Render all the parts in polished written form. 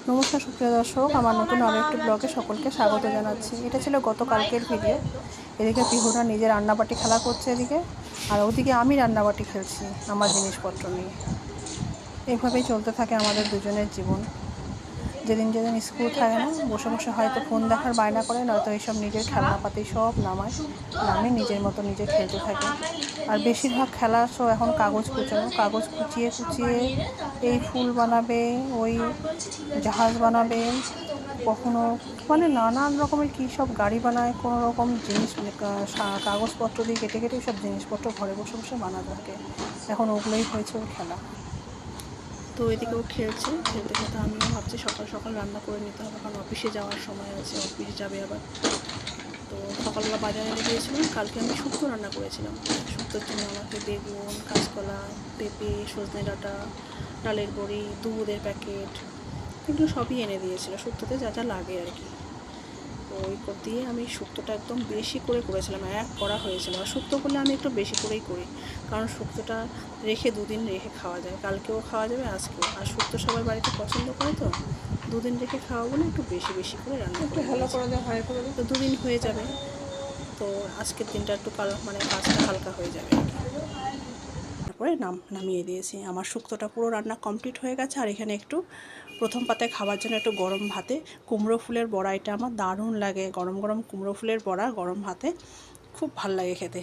নমস্কার সুপ্রিয় দর্শক, আমার নতুন আরও একটি ব্লগে সকলকে স্বাগত জানাচ্ছি। এটা ছিল গতকালকের ভিডিও। এদিকে পিহুরা নিজে রান্নাবাটি খেলা করছে এদিকে, আর ওদিকে আমি রান্নাবাটি খেলছি আমার জিনিসপত্র নিয়ে। এইভাবেই চলতে থাকে আমাদের দুজনের জীবন। যেদিন যেদিন স্কুল থাকে না, বসে বসে হয়তো ফোন দেখার বায়না করে, নয়তো এইসব নিজের খেলনাপাতি সব নামে নিজের মতো নিজে খেলতে থাকে। আর বেশিরভাগ খেলার সব এখন কাগজ কুচানো, কাগজ কুচিয়ে কুচিয়ে এই ফুল বানাবে, ওই জাহাজ বানাবে, কখনো মানে নানান রকমের কী সব গাড়ি বানায়, কোনো রকম জিনিস কাগজপত্র দিয়ে কেটে কেটে সব জিনিসপত্র ঘরে বসে বসে বানাতে থাকে। এখন ওগুলোই হয়েছে ওর খেলা। তো এদিকেও খেলছে, খেলতে খেলতে আমিও ভাবছি সকাল সকাল রান্না করে নিতে হবে, কারণ অফিসে যাওয়ার সময় আছে, অফিসে যাবে আবার। তো সকালবেলা বাজারে এনে দিয়েছিলাম, কালকে আমি শুক্তো রান্না করেছিলাম। শুক্তোর জন্য আমাকে বেগুন, কাঁচকলা, পেঁপে, সজনে ডাঁটা, ডালের বড়ি, দুধের প্যাকেট, এগুলো সবই এনে দিয়েছিল, শুক্তোতে যা যা লাগে আর কি। তো ওই দিয়ে আমি শুক্তোটা একদম বেশি করে করেছিলাম, এক করা হয়েছিল। আর শুক্তো করলে আমি একটু বেশি করেই করি, কারণ শুক্তোটা রেখে দুদিন রেখে খাওয়া যায়, কালকেও খাওয়া যাবে আজকেও। আর শুক্তো সবাই বাড়িতে পছন্দ করে, তো দুদিন রেখে খাওয়া বলে একটু বেশি বেশি করে রান্না করে ভালো করে দেওয়া হয়, তো দুদিন হয়ে যাবে। তো আজকের দিনটা একটু মানে কাজটা হালকা হয়ে যাবে আর কি। তারপরে নামিয়ে দিয়েছি। আমার শুক্তোটা পুরো রান্না কমপ্লিট হয়ে গেছে। আর এখানে একটু প্রথম পাতায় খাবার জন্য একটু গরম ভাতে কুমড়ো ফুলের বড়া, এটা আমার দারুণ লাগে। গরম গরম কুমড়ো ফুলের বড়া গরম ভাতে খুব ভাল লাগে খেতে।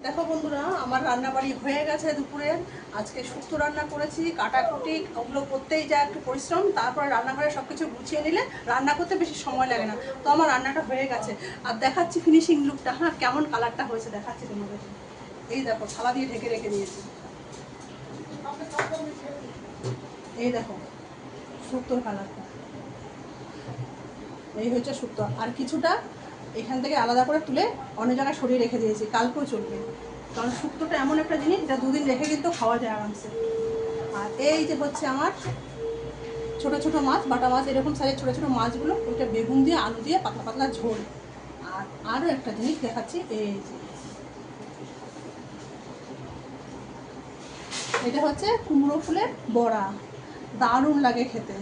দেখো বন্ধুরা, আমার রান্নাবাড়ি হয়ে গেছে দুপুরে। আজকে শুক্তো রান্না করেছি, কাটাকুটি ওগুলো করতেই যা একটু পরিশ্রম, তারপরে রান্নাঘরে সব কিছু গুছিয়ে নিলে রান্না করতে বেশি সময় লাগে না। তো আমার রান্নাটা হয়ে গেছে, আর দেখাচ্ছি ফিনিশিং লুকটা। হ্যাঁ, কেমন কালারটা হয়েছে দেখাচ্ছি তোমাদের। এই দেখো, থালা দিয়ে ঢেকে রেখে দিয়েছি। এই দেখো শুক্তোর কালারটা, এই হচ্ছে শুক্তো। আর কিছুটা এখান থেকে আলাদা করে তুলে অন্য জায়গায় সরিয়ে রেখে দিয়েছি, কালকেও চলবে। কারণ শুক্তোটা এমন একটা জিনিস যা দুদিন রেখে কিন্তু খাওয়া যায় আরামসে। আর এই যে হচ্ছে আমার ছোটো ছোটো মাছ, বাটা মাছ, এরকম সাইজের ছোটো ছোটো মাছগুলো, ওইটা বেগুন দিয়ে আলু দিয়ে পাতলা পাতলা ঝোল। আর আরও একটা জিনিস দেখাচ্ছি, এই যে এটা হচ্ছে কুমড়ো ফুলের বড়া, দারুণ লাগে খেতে।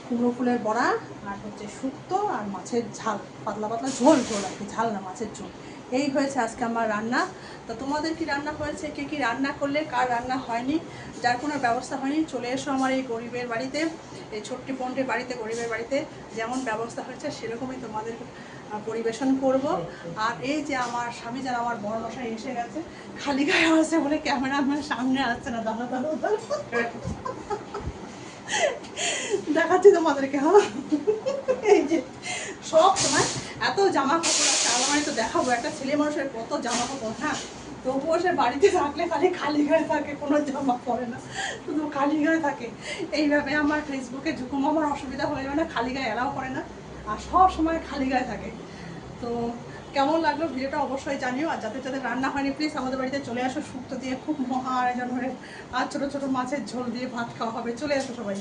কুমড়ো ফুলের বড়া আর হচ্ছে শুক্তো আর মাছের ঝাল, পাতলা পাতলা ঝোল ঝোল আর কি, ঝাল না, মাছের ঝোল। এই হয়েছে আজকে আমার রান্না। তো তোমাদের কি রান্না হয়েছে, কে কী রান্না করলে, কার রান্না হয়নি, যার কোনো ব্যবস্থা হয়নি, চলে এসো আমার এই গরিবের বাড়িতে, এই ছোট্টি পন্ডের বাড়িতে, গরিবের বাড়িতে যেমন ব্যবস্থা হয়েছে সেরকমই তোমাদের পরিবেশন করব। আর এই যে আমার স্বামী, যারা আমার বড় মশাই এসে গেছে, খালি গায়ে আসছে বলে ক্যামেরা আমার সামনে আসছে না, দাদা দাদা দেখাচ্ছি তোমাদেরকে। হ্যাঁ, এই যে সব সময় এত জামা কাপড় আছে আলমারি, তো দেখাবো একটা ছেলে মানুষের কত জামা কাপড়। হ্যাঁ, তবুও সে বাড়িতে থাকলে খালি গায়ে থাকে, কোনো জামা পরে না, শুধু খালি গায়ে থাকে। এইভাবে আমার ফেসবুকে ঝুঁকুম, আমার অসুবিধা হয়ে যাবে না, খালি গায়ে এলাও করে না, আর সব সময় খালি গায়ে থাকে। তো কেমন লাগলো ভিডিওটা অবশ্যই জানিও। আর যাদের যাদের রান্না হয়নি প্লিজ আমাদের বাড়িতে চলে আসো, শুক্তো দিয়ে খুব মহা আয়োজন হয়ে, আর ছোটো ছোটো মাছের ঝোল দিয়ে ভাত খাওয়া হবে, চলে আসো সবাই।